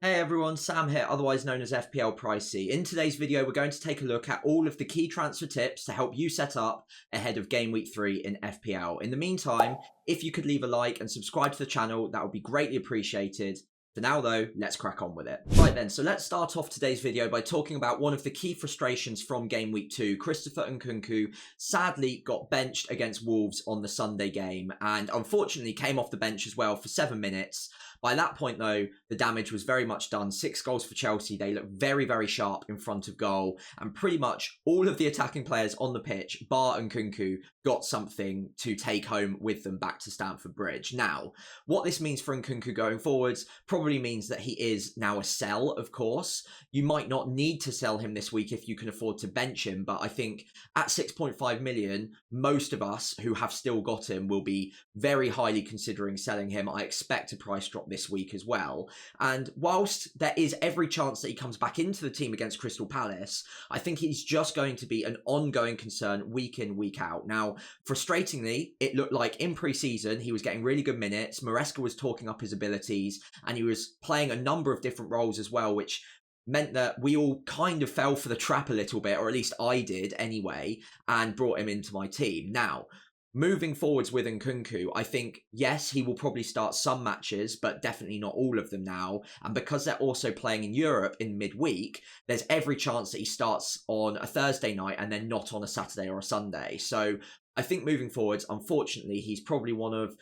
Hey everyone, Sam here, otherwise known as FPL Pricey. In today's video, we're going to take a look at all of the key transfer tips to help you set up ahead of Game Week 3 in FPL. In the meantime, if you could leave a like and subscribe to the channel, that would be greatly appreciated. For now though, let's crack on with it. Right then, so let's start off today's video by talking about one of the key frustrations from Game Week 2. Christopher Nkunku sadly got benched against Wolves on the Sunday game and unfortunately came off the bench as well for 7 minutes. By that point though, the damage was very much done. 6 goals for Chelsea. They look very, very sharp in front of goal and pretty much all of the attacking players on the pitch, bar Nkunku, got something to take home with them back to Stamford Bridge. Now, what this means for Nkunku going forwards probably means that he is now a sell, of course. You might not need to sell him this week if you can afford to bench him, but I think at 6.5 million, most of us who have still got him will be very highly considering selling him. I expect a price drop this week as well. And whilst there is every chance that he comes back into the team against Crystal Palace, I think he's just going to be an ongoing concern week in, week out. Now, frustratingly, it looked like in pre-season he was getting really good minutes. Maresca was talking up his abilities and he was playing a number of different roles as well, which meant that we all kind of fell for the trap a little bit, or at least I did anyway, and brought him into my team. Now, moving forwards with Nkunku, I think, yes, he will probably start some matches, but definitely not all of them now. And because they're also playing in Europe in midweek, there's every chance that he starts on a Thursday night and then not on a Saturday or a Sunday. So I think moving forwards, unfortunately, he's probably one of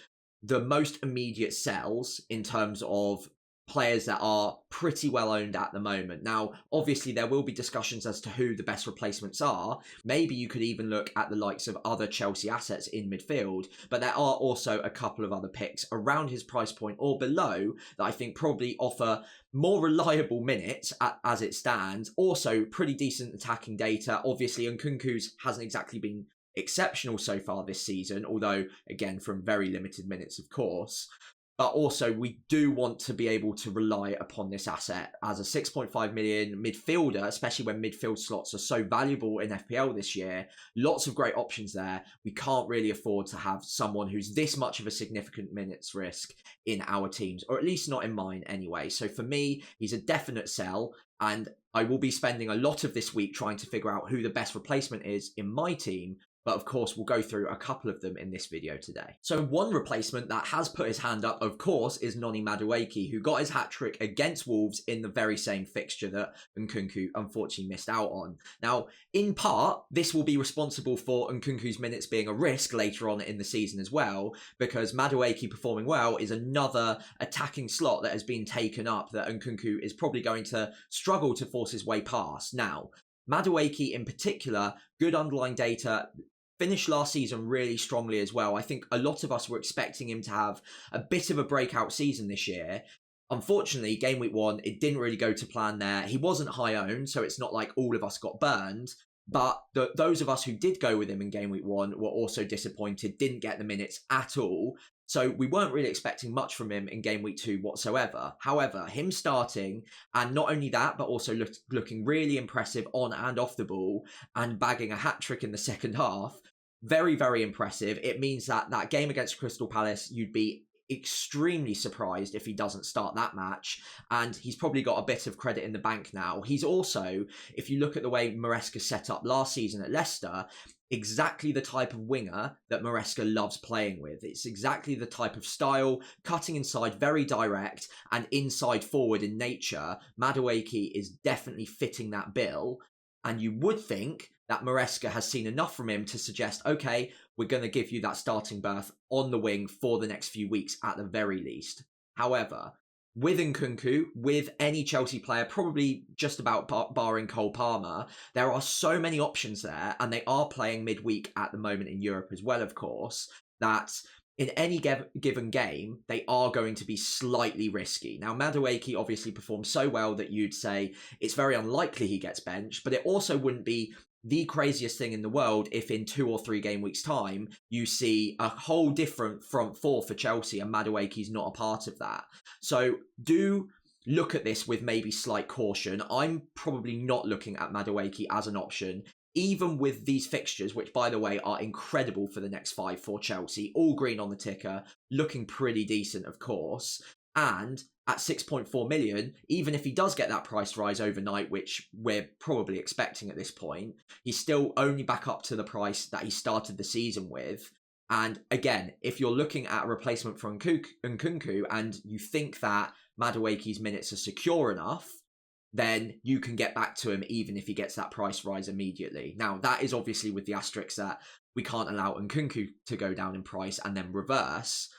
the most immediate sells in terms of players that are pretty well owned at the moment. Now, obviously, there will be discussions as to who the best replacements are. Maybe you could even look at the likes of other Chelsea assets in midfield, but there are also a couple of other picks around his price point or below that I think probably offer more reliable minutes as it stands. Also, pretty decent attacking data. Obviously, Nkunku's hasn't exactly been exceptional so far this season, although, again, from very limited minutes, of course. But also, we do want to be able to rely upon this asset as a 6.5 million midfielder, especially when midfield slots are so valuable in FPL this year. Lots of great options there. We can't really afford to have someone who's this much of a significant minutes risk in our teams, or at least not in mine anyway. So for me, he's a definite sell, and I will be spending a lot of this week trying to figure out who the best replacement is in my team. But of course, we'll go through a couple of them in this video today. So one replacement that has put his hand up, of course, is Noni Madueke, who got his hat-trick against Wolves in the very same fixture that Nkunku unfortunately missed out on. Now, in part, this will be responsible for Nkunku's minutes being a risk later on in the season as well, because Madueke performing well is another attacking slot that has been taken up that Nkunku is probably going to struggle to force his way past. Now, Madueke in particular, good underlying data, finished last season really strongly as well. I think a lot of us were expecting him to have a bit of a breakout season this year. Unfortunately, game week 1, it didn't really go to plan there. He wasn't high owned, so it's not like all of us got burned. But those of us who did go with him in game week 1 were also disappointed, didn't get the minutes at all. So we weren't really expecting much from him in game week 2 whatsoever. However, him starting, and not only that, but also looking really impressive on and off the ball and bagging a hat-trick in the second half, very, very impressive. It means that that game against Crystal Palace, you'd be extremely surprised if he doesn't start that match, and he's probably got a bit of credit in the bank now. He's also, if you look at the way Maresca set up last season at Leicester, exactly the type of winger that Maresca loves playing with. It's exactly the type of style, cutting inside, very direct, and inside forward in nature. Madueke is definitely fitting that bill, and you would think that Maresca has seen enough from him to suggest, okay, we're going to give you that starting berth on the wing for the next few weeks at the very least. However, with Nkunku, with any Chelsea player, probably just about barring Cole Palmer, there are so many options there, and they are playing midweek at the moment in Europe as well, of course, that in any given game, they are going to be slightly risky. Now, Madueke obviously performs so well that you'd say it's very unlikely he gets benched, but it also wouldn't be the craziest thing in the world if in 2 or 3 game weeks time you see a whole different front four for Chelsea and Madueke's not a part of that. So do look at this with maybe slight caution. I'm probably not looking at Madueke as an option, even with these fixtures, which by the way are incredible for the next 5 for Chelsea, all green on the ticker, looking pretty decent of course. And at 6.4 million, even if he does get that price rise overnight, which we're probably expecting at this point, he's still only back up to the price that he started the season with. And again, if you're looking at a replacement for Nkunku and you think that Madueke's minutes are secure enough, then you can get back to him even if he gets that price rise immediately. Now, that is obviously with the asterisk that we can't allow Nkunku to go down in price and then reverse.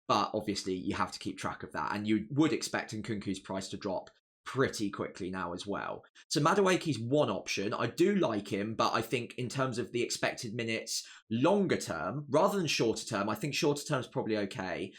But obviously, you have to keep track of that. And you would expect Nkunku's price to drop pretty quickly now as well. So Madueke's one option. I do like him, but I think in terms of the expected minutes longer term, rather than shorter term, I think shorter term is probably okay.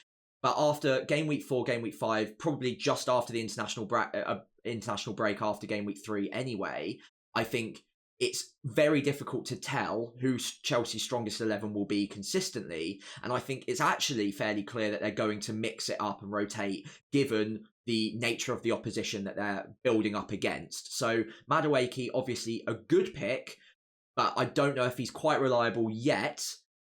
But after game week 4, game week 5, probably just after the international break after game week 3 anyway, I think it's very difficult to tell who Chelsea's strongest 11 will be consistently. And I think it's actually fairly clear that they're going to mix it up and rotate given the nature of the opposition that they're building up against. So Madueke, obviously a good pick, but I don't know if he's quite reliable yet.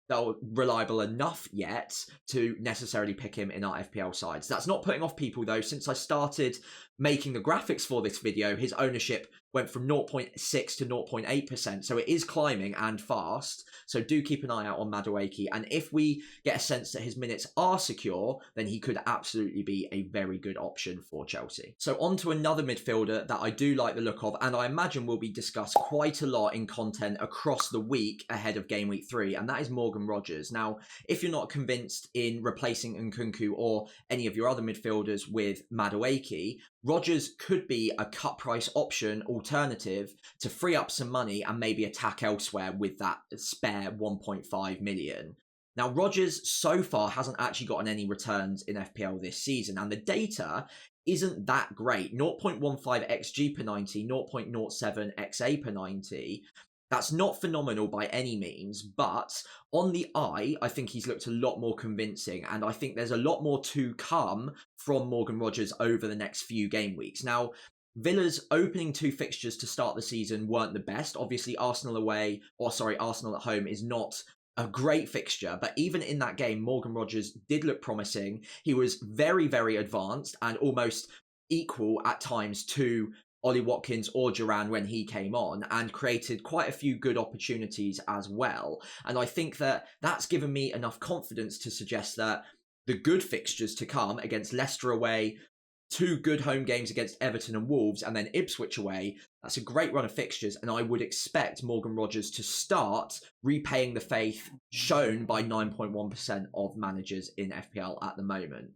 They're reliable enough yet to necessarily pick him in our FPL sides. That's not putting off people though. Since I started making the graphics for this video, his ownership went from 0.6 to 0.8%. So it is climbing and fast. So do keep an eye out on Madueke. And if we get a sense that his minutes are secure, then he could absolutely be a very good option for Chelsea. So on to another midfielder that I do like the look of, and I imagine will be discussed quite a lot in content across the week ahead of game week 3, and that is Morgan Rogers. Now, if you're not convinced in replacing Nkunku or any of your other midfielders with Madueke, Rogers could be a cut price option alternative to free up some money and maybe attack elsewhere with that spare 1.5 million. Now, Rogers so far hasn't actually gotten any returns in FPL this season, and the data isn't that great. 0.15 XG per 90, 0.07 XA per 90. That's not phenomenal by any means, but on the eye, I think he's looked a lot more convincing, and I think there's a lot more to come from Morgan Rogers over the next few game weeks. Now, Villa's opening 2 fixtures to start the season weren't the best. Obviously, Arsenal at home is not a great fixture, but even in that game, Morgan Rogers did look promising. He was very, very advanced and almost equal at times to Ollie Watkins or Duran when he came on, and created quite a few good opportunities as well. And I think that that's given me enough confidence to suggest that the good fixtures to come against Leicester away, 2 good home games against Everton and Wolves, and then Ipswich away, that's a great run of fixtures, and I would expect Morgan Rogers to start repaying the faith shown by 9.1% of managers in FPL at the moment.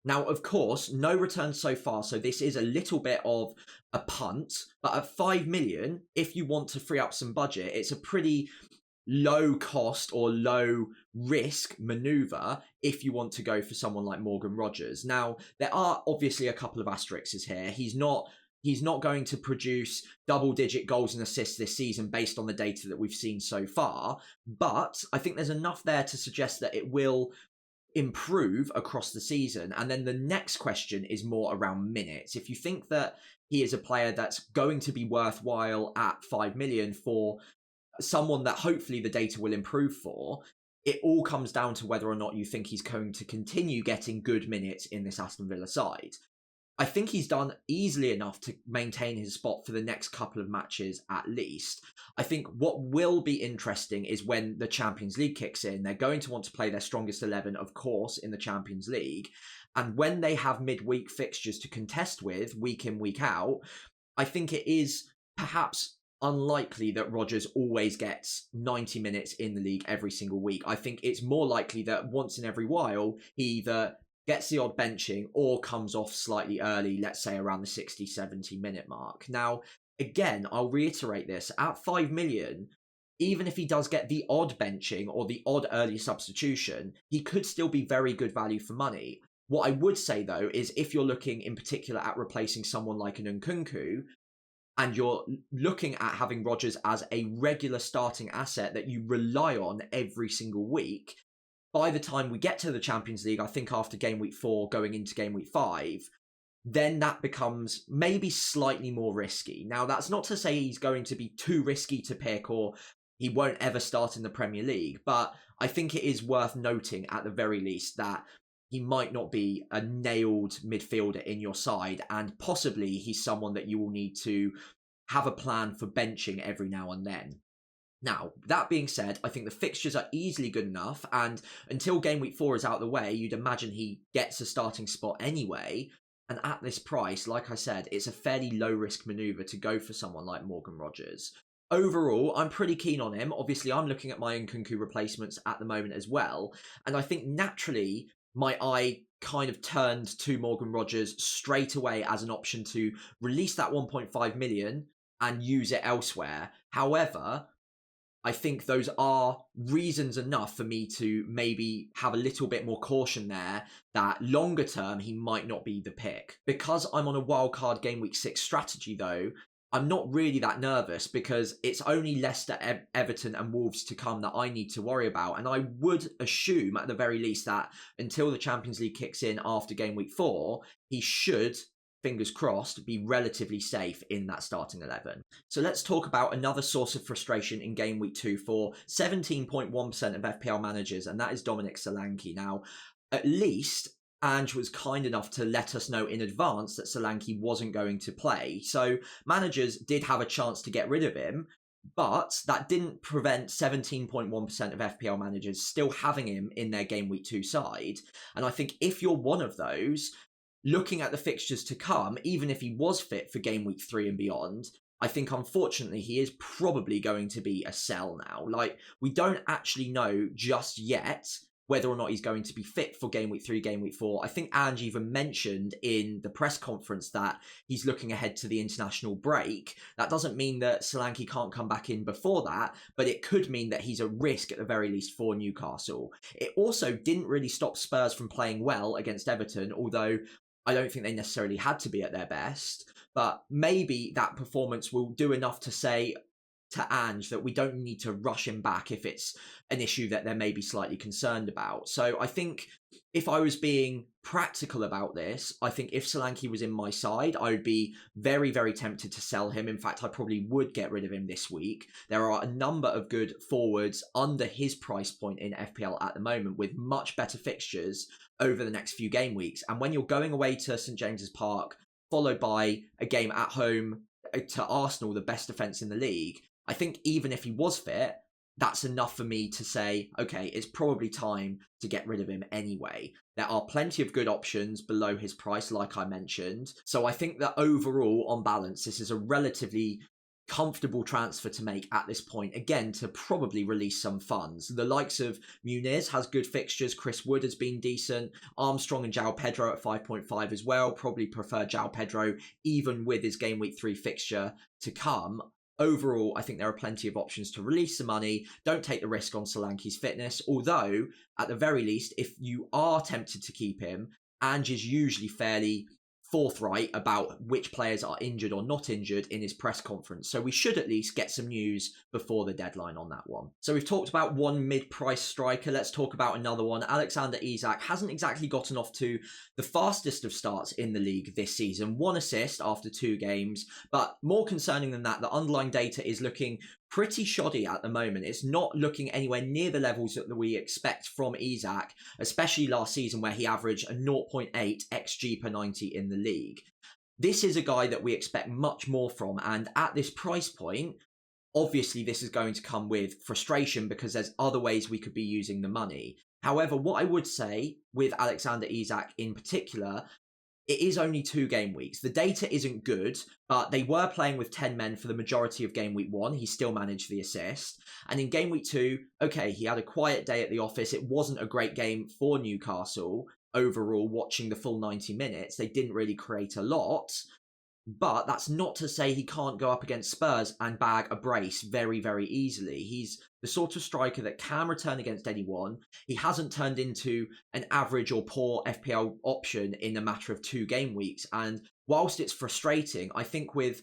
Now, of course, no returns so far, so this is a little bit of a punt, but at 5 million, if you want to free up some budget, it's a pretty low cost or low risk maneuver if you want to go for someone like Morgan Rogers. Now, there are obviously a couple of asterisks here. He's not going to produce double-digit goals and assists this season based on the data that we've seen so far, but I think there's enough there to suggest that it will improve across the season. And then the next question is more around minutes. If you think that he is a player that's going to be worthwhile at 5 million for someone that hopefully the data will improve for, it all comes down to whether or not you think he's going to continue getting good minutes in this Aston Villa side. I think he's done easily enough to maintain his spot for the next couple of matches at least. I think what will be interesting is when the Champions League kicks in. They're going to want to play their strongest 11, of course, in the Champions League. And when they have midweek fixtures to contest with, week in, week out, I think it is perhaps unlikely that Rogers always gets 90 minutes in the league every single week. I think it's more likely that once in every while, he either gets the odd benching or comes off slightly early, let's say around the 60, 70 minute mark. Now, again, I'll reiterate this, at 5 million, even if he does get the odd benching or the odd early substitution, he could still be very good value for money. What I would say, though, is if you're looking in particular at replacing someone like an Nkunku, and you're looking at having Rogers as a regular starting asset that you rely on every single week, by the time we get to the Champions League, I think after game week 4 going into game week 5, then that becomes maybe slightly more risky. Now, that's not to say he's going to be too risky to pick or he won't ever start in the Premier League, but I think it is worth noting at the very least that he might not be a nailed midfielder in your side, and possibly he's someone that you will need to have a plan for benching every now and then. Now, that being said, I think the fixtures are easily good enough, and until game week 4 is out of the way, you'd imagine he gets a starting spot anyway. And at this price, like I said, it's a fairly low-risk manoeuvre to go for someone like Morgan Rogers. Overall, I'm pretty keen on him. Obviously, I'm looking at my Nkunku replacements at the moment as well, and I think naturally my eye kind of turned to Morgan Rogers straight away as an option to release that 1.5 million and use it elsewhere. However, I think those are reasons enough for me to maybe have a little bit more caution there that longer term he might not be the pick. Because I'm on a wildcard game week 6 strategy though, I'm not really that nervous because it's only Leicester, Everton and Wolves to come that I need to worry about. And I would assume at the very least that until the Champions League kicks in after game week 4, he should, fingers crossed, be relatively safe in that starting 11. So let's talk about another source of frustration in game week 2 for 17.1% of FPL managers, and that is Dominic Solanke. Now, at least Ange was kind enough to let us know in advance that Solanke wasn't going to play. So managers did have a chance to get rid of him, but that didn't prevent 17.1% of FPL managers still having him in their game week 2 side. And I think if you're one of those, looking at the fixtures to come, even if he was fit for game week 3 and beyond, I think unfortunately he is probably going to be a sell now. Like, we don't actually know just yet whether or not he's going to be fit for game week 3, game week 4. I think Ange even mentioned in the press conference that he's looking ahead to the international break. That doesn't mean that Solanke can't come back in before that, but it could mean that he's a risk at the very least for Newcastle. It also didn't really stop Spurs from playing well against Everton, although I don't think they necessarily had to be at their best, but maybe that performance will do enough to say to Ange that we don't need to rush him back if it's an issue that they're maybe slightly concerned about. So I think if I was being practical about this, I think if Solanke was in my side, I would be very, very tempted to sell him. In fact, I probably would get rid of him this week. There are a number of good forwards under his price point in FPL at the moment with much better fixtures over the next few game weeks. And when you're going away to St James's Park, followed by a game at home to Arsenal, the best defence in the league, I think even if he was fit, that's enough for me to say, okay, it's probably time to get rid of him anyway. There are plenty of good options below his price, like I mentioned. So I think that overall, on balance, this is a relatively comfortable transfer to make at this point, again, to probably release some funds. The likes of Muniz has good fixtures, Chris Wood has been decent, Armstrong and João Pedro at 5.5 as well, probably prefer João Pedro even with his game week 3 fixture to come. Overall, I think there are plenty of options to release the money. Don't take the risk on Solanke's fitness, although at the very least, if you are tempted to keep him, Ange is usually fairly forthright about which players are injured or not injured in his press conference. So we should at least get some news before the deadline on that one. So we've talked about one mid-price striker. Let's talk about another one. Alexander Isak hasn't exactly gotten off to the fastest of starts in the league this season. 1 assist after 2 games. But more concerning than that, the underlying data is looking pretty shoddy at the moment. It's not looking anywhere near the levels that we expect from Isak, especially last season where he averaged a 0.8 XG per 90 in the league. This is a guy that we expect much more from, and at this price point, obviously this is going to come with frustration because there's other ways we could be using the money. However, what I would say with Alexander Isak in particular, it is only 2 game weeks. The data isn't good, but they were playing with 10 men for the majority of game week 1. He still managed the assist. And in game week 2, okay, he had a quiet day at the office. It wasn't a great game for Newcastle overall, watching the full 90 minutes. They didn't really create a lot. But that's not to say he can't go up against Spurs and bag a brace very, very easily. He's the sort of striker that can return against anyone. He hasn't turned into an average or poor FPL option in a matter of 2 game weeks. And whilst it's frustrating, I think with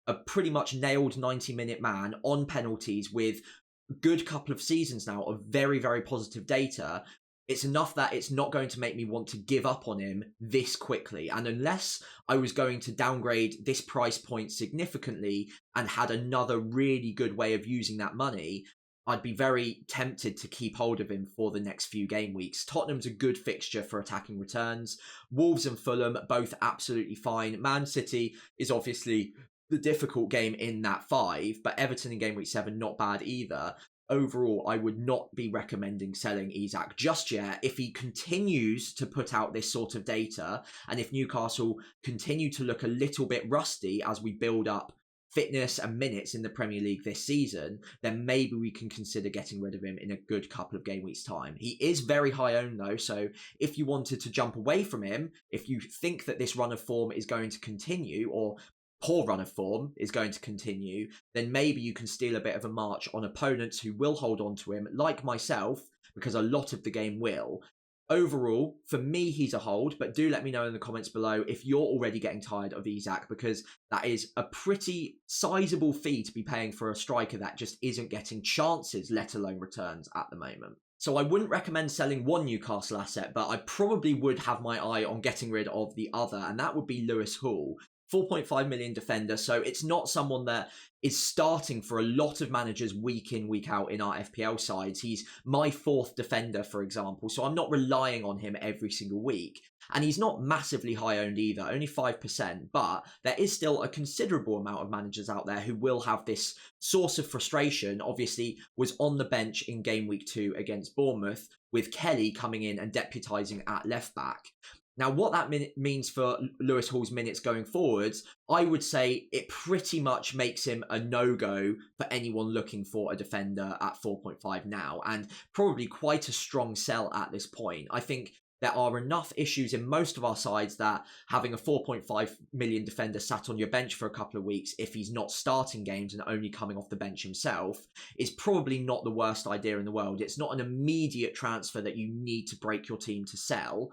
a pretty much nailed 90-minute man on penalties with a good couple of seasons now of very, very positive data, it's enough that it's not going to make me want to give up on him this quickly. And unless I was going to downgrade this price point significantly and had another really good way of using that money, I'd be very tempted to keep hold of him for the next few game weeks. Tottenham's a good fixture for attacking returns. Wolves and Fulham, both absolutely fine. Man City is obviously the difficult game in that 5, but Everton in game week 7, not bad either. Overall, I would not be recommending selling Isak just yet. If he continues to put out this sort of data, and if Newcastle continue to look a little bit rusty as we build up fitness and minutes in the Premier League this season, then maybe we can consider getting rid of him in a good couple of game weeks' time. He is very high owned though, so if you wanted to jump away from him, if you think that this run of form is going to continue, or poor run of form is going to continue, then maybe you can steal a bit of a march on opponents who will hold on to him, like myself, because a lot of the game will. Overall, for me, he's a hold, but do let me know in the comments below if you're already getting tired of Isak, because that is a pretty sizable fee to be paying for a striker that just isn't getting chances, let alone returns at the moment. So I wouldn't recommend selling one Newcastle asset, but I probably would have my eye on getting rid of the other, and that would be Lewis Hall. 4.5 million defender, so it's not someone that is starting for a lot of managers week in, week out in our FPL sides. He's my 4th defender, for example, so I'm not relying on him every single week. And he's not massively high owned either, only 5%, but there is still a considerable amount of managers out there who will have this source of frustration. Obviously, was on the bench in game week 2 against Bournemouth, with Kelly coming in and deputising at left back. Now, what that means for Lewis Hall's minutes going forwards, I would say it pretty much makes him a no-go for anyone looking for a defender at 4.5 now, and probably quite a strong sell at this point. I think there are enough issues in most of our sides that having a 4.5 million defender sat on your bench for a couple of weeks, if he's not starting games and only coming off the bench himself, is probably not the worst idea in the world. It's not an immediate transfer that you need to break your team to sell,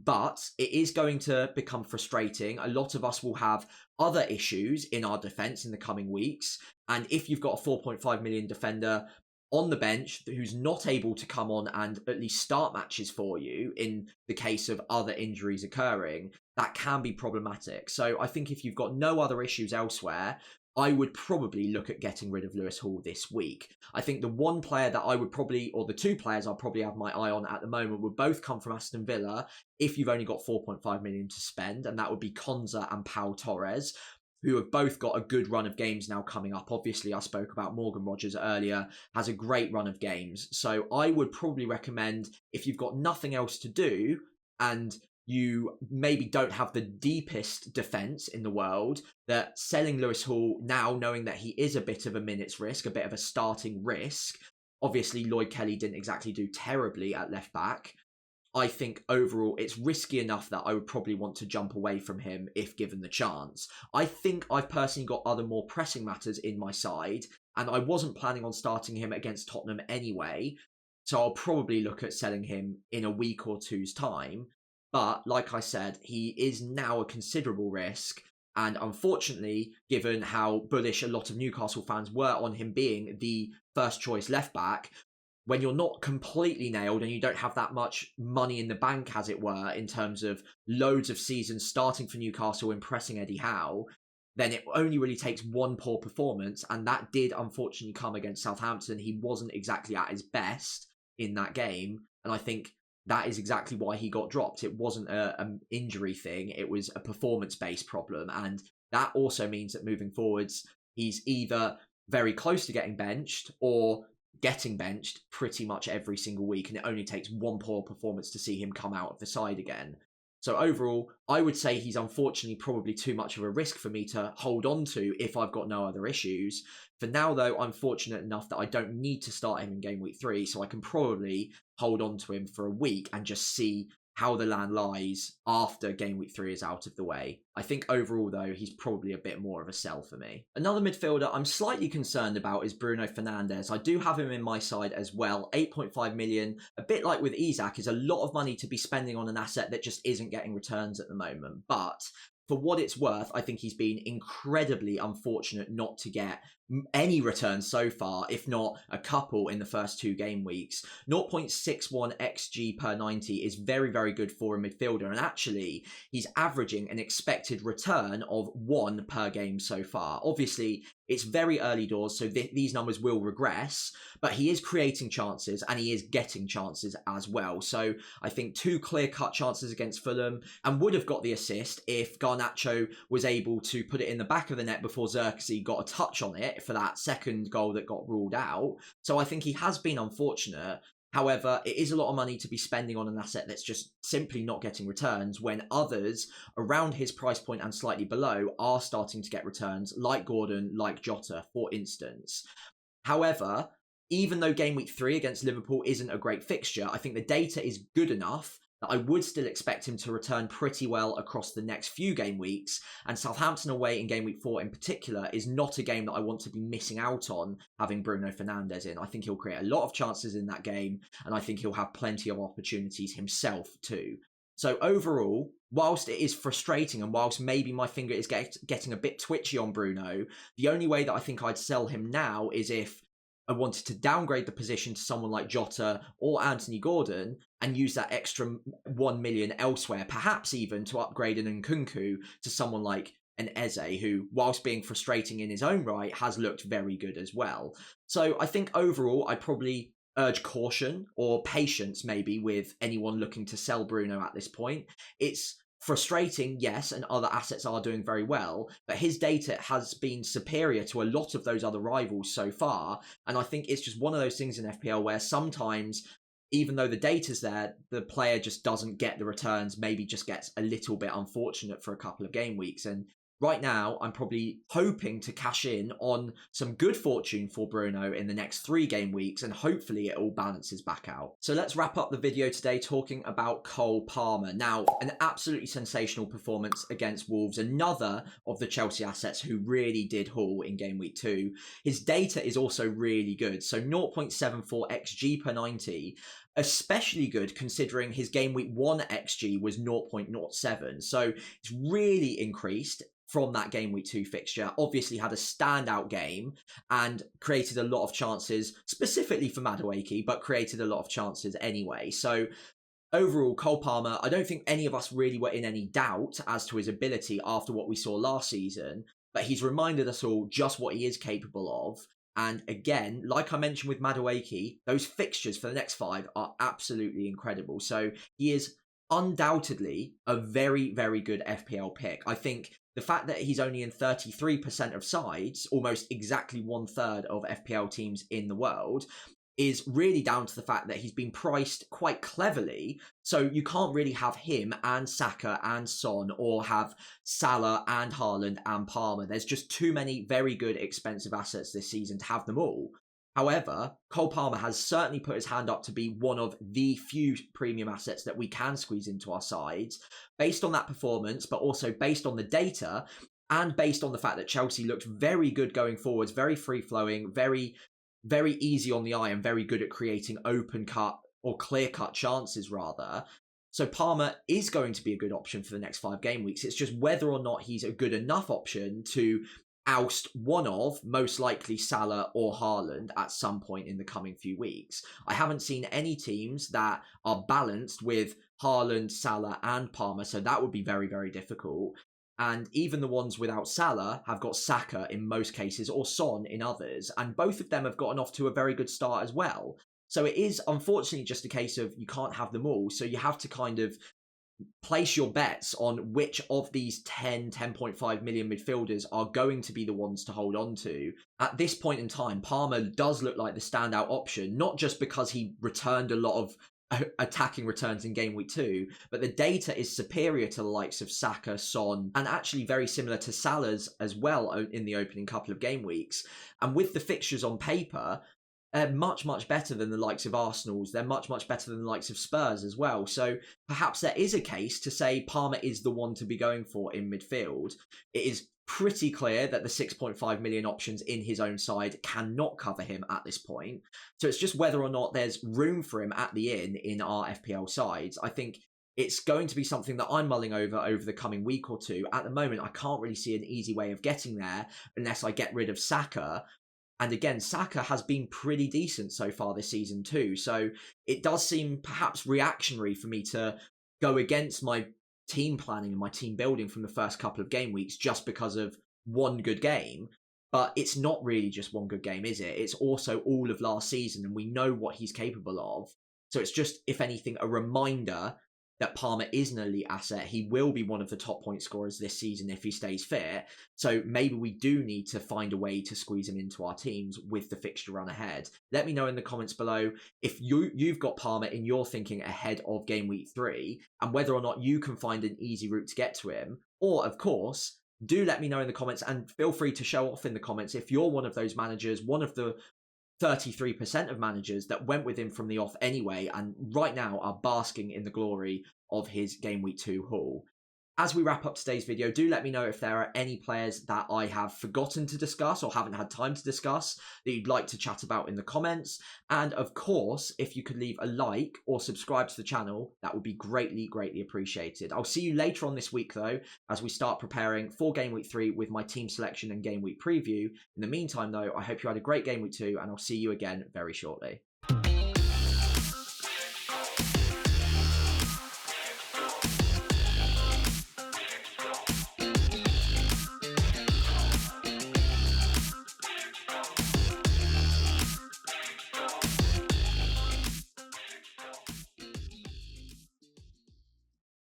but it is going to become frustrating. A lot of us will have other issues in our defence in the coming weeks. And if you've got a 4.5 million defender on the bench who's not able to come on and at least start matches for you in the case of other injuries occurring, that can be problematic. So I think if you've got no other issues elsewhere, I would probably look at getting rid of Lewis Hall this week. I think the one player that I would probably, or the two players I'll probably have my eye on at the moment, would both come from Aston Villa if you've only got 4.5 million to spend, and that would be Konza and Pau Torres, who have both got a good run of games now coming up. Obviously, I spoke about Morgan Rogers earlier, has a great run of games. So I would probably recommend, if you've got nothing else to do and you maybe don't have the deepest defence in the world, that selling Lewis Hall now, knowing that he is a bit of a minutes risk, a bit of a starting risk. Obviously, Lloyd Kelly didn't exactly do terribly at left back. I think overall it's risky enough that I would probably want to jump away from him if given the chance. I think I've personally got other more pressing matters in my side, and I wasn't planning on starting him against Tottenham anyway, so I'll probably look at selling him in a week or two's time. But like I said, he is now a considerable risk. And unfortunately, given how bullish a lot of Newcastle fans were on him being the first choice left back, when you're not completely nailed and you don't have that much money in the bank, as it were, in terms of loads of seasons starting for Newcastle, impressing Eddie Howe, then it only really takes one poor performance. And that did unfortunately come against Southampton. He wasn't exactly at his best in that game. And I think that is exactly why he got dropped. It wasn't an injury thing. It was a performance-based problem. And that also means that moving forwards, he's either very close to getting benched or getting benched pretty much every single week. And it only takes one poor performance to see him come out of the side again. So overall, I would say he's unfortunately probably too much of a risk for me to hold on to if I've got no other issues. For now, though, I'm fortunate enough that I don't need to start him in game week 3, so I can probably hold on to him for a week and just see how the land lies after game week 3 is out of the way. I think overall, though, he's probably a bit more of a sell for me. Another midfielder I'm slightly concerned about is Bruno Fernandes. I do have him in my side as well. 8.5 million, a bit like with Isak, is a lot of money to be spending on an asset that just isn't getting returns at the moment. But for what it's worth, I think he's been incredibly unfortunate not to get any returns so far, if not a couple in the first 2 game weeks. 0.61 XG per 90 is very, very good for a midfielder. And actually, he's averaging an expected return of 1 per game so far. Obviously, It's very early doors, so these numbers will regress, but he is creating chances and he is getting chances as well. So I think 2 clear-cut chances against Fulham, and would have got the assist if Garnacho was able to put it in the back of the net before Xerxes got a touch on it for that second goal that got ruled out. So I think he has been unfortunate. However, it is a lot of money to be spending on an asset that's just simply not getting returns when others around his price point and slightly below are starting to get returns, like Gordon, like Jota, for instance. However, even though game week 3 against Liverpool isn't a great fixture, I think the data is good enough that I would still expect him to return pretty well across the next few game weeks, and Southampton away in game week 4 in particular is not a game that I want to be missing out on having Bruno Fernandes in. I think he'll create a lot of chances in that game, and I think he'll have plenty of opportunities himself too. So overall, whilst it is frustrating and whilst maybe my finger is getting a bit twitchy on Bruno, the only way that I think I'd sell him now is if I wanted to downgrade the position to someone like Jota or Anthony Gordon and use that extra 1 million elsewhere, perhaps even to upgrade an Nkunku to someone like an Eze, who, whilst being frustrating in his own right, has looked very good as well. So I think overall, I'd probably urge caution or patience maybe with anyone looking to sell Bruno at this point. It's frustrating, yes, and other assets are doing very well, but his data has been superior to a lot of those other rivals so far, and I think it's just one of those things in FPL where sometimes, even though the data's there, the player just doesn't get the returns, maybe just gets a little bit unfortunate for a couple of game weeks, and right now, I'm probably hoping to cash in on some good fortune for Bruno in the next 3 game weeks, and hopefully it all balances back out. So let's wrap up the video today talking about Cole Palmer. Now, an absolutely sensational performance against Wolves, another of the Chelsea assets who really did haul in game week 2. His data is also really good, so 0.74 XG per 90, especially good considering his game week 1 XG was 0.07, so it's really increased from that game week 2 fixture. Obviously had a standout game and created a lot of chances, specifically for Madueke, but created a lot of chances anyway. So overall, Cole Palmer, I don't think any of us really were in any doubt as to his ability after what we saw last season, but he's reminded us all just what he is capable of. And again, like I mentioned with Madueke, those fixtures for the next 5 are absolutely incredible. So he is undoubtedly a very, very good FPL pick. I think the fact that he's only in 33% of sides, almost exactly 1/3 of FPL teams in the world, is really down to the fact that he's been priced quite cleverly. So you can't really have him and Saka and Son, or have Salah and Haaland and Palmer. There's just too many very good expensive assets this season to have them all. However, Cole Palmer has certainly put his hand up to be one of the few premium assets that we can squeeze into our sides, based on that performance, but also based on the data, and based on the fact that Chelsea looked very good going forwards, very free-flowing, very, very easy on the eye, and very good at creating open-cut or clear-cut chances, rather. So Palmer is going to be a good option for the next 5 game weeks. It's just whether or not he's a good enough option to oust one of, most likely Salah or Haaland at some point in the coming few weeks. I haven't seen any teams that are balanced with Haaland, Salah and Palmer, so that would be very, very difficult. And even the ones without Salah have got Saka in most cases, or Son in others, and both of them have gotten off to a very good start as well. So it is unfortunately just a case of you can't have them all, so you have to kind of place your bets on which of these 10.5 million midfielders are going to be the ones to hold on to. At this point in time, Palmer does look like the standout option, not just because he returned a lot of attacking returns in game week 2, but the data is superior to the likes of Saka, Son, and actually very similar to Salah's as well in the opening couple of game weeks. And with the fixtures on paper, they're much, much better than the likes of Arsenal's. They're much, much better than the likes of Spurs as well. So perhaps there is a case to say Palmer is the one to be going for in midfield. It is pretty clear that the 6.5 million options in his own side cannot cover him at this point. So it's just whether or not there's room for him at the in our FPL sides. I think it's going to be something that I'm mulling over the coming week or two. At the moment, I can't really see an easy way of getting there unless I get rid of Saka. And again, Saka has been pretty decent so far this season too. So it does seem perhaps reactionary for me to go against my team planning and my team building from the first couple of game weeks just because of one good game. But it's not really just one good game, is it? It's also all of last season, and we know what he's capable of. So it's just, if anything, a reminder that Palmer is an elite asset. He will be one of the top point scorers this season if he stays fit. So maybe we do need to find a way to squeeze him into our teams with the fixture run ahead. Let me know in the comments below if you've got Palmer in your thinking ahead of game week 3, and whether or not you can find an easy route to get to him. Or, of course, do let me know in the comments, and feel free to show off in the comments if you're one of those managers, one of the 33% of managers that went with him from the off anyway, and right now are basking in the glory of his game week 2 haul. As we wrap up today's video, do let me know if there are any players that I have forgotten to discuss or haven't had time to discuss that you'd like to chat about in the comments. And of course, if you could leave a like or subscribe to the channel, that would be greatly, greatly appreciated. I'll see you later on this week, though, as we start preparing for Game Week 3 with my team selection and Game Week preview. In the meantime, though, I hope you had a great Game Week 2, and I'll see you again very shortly.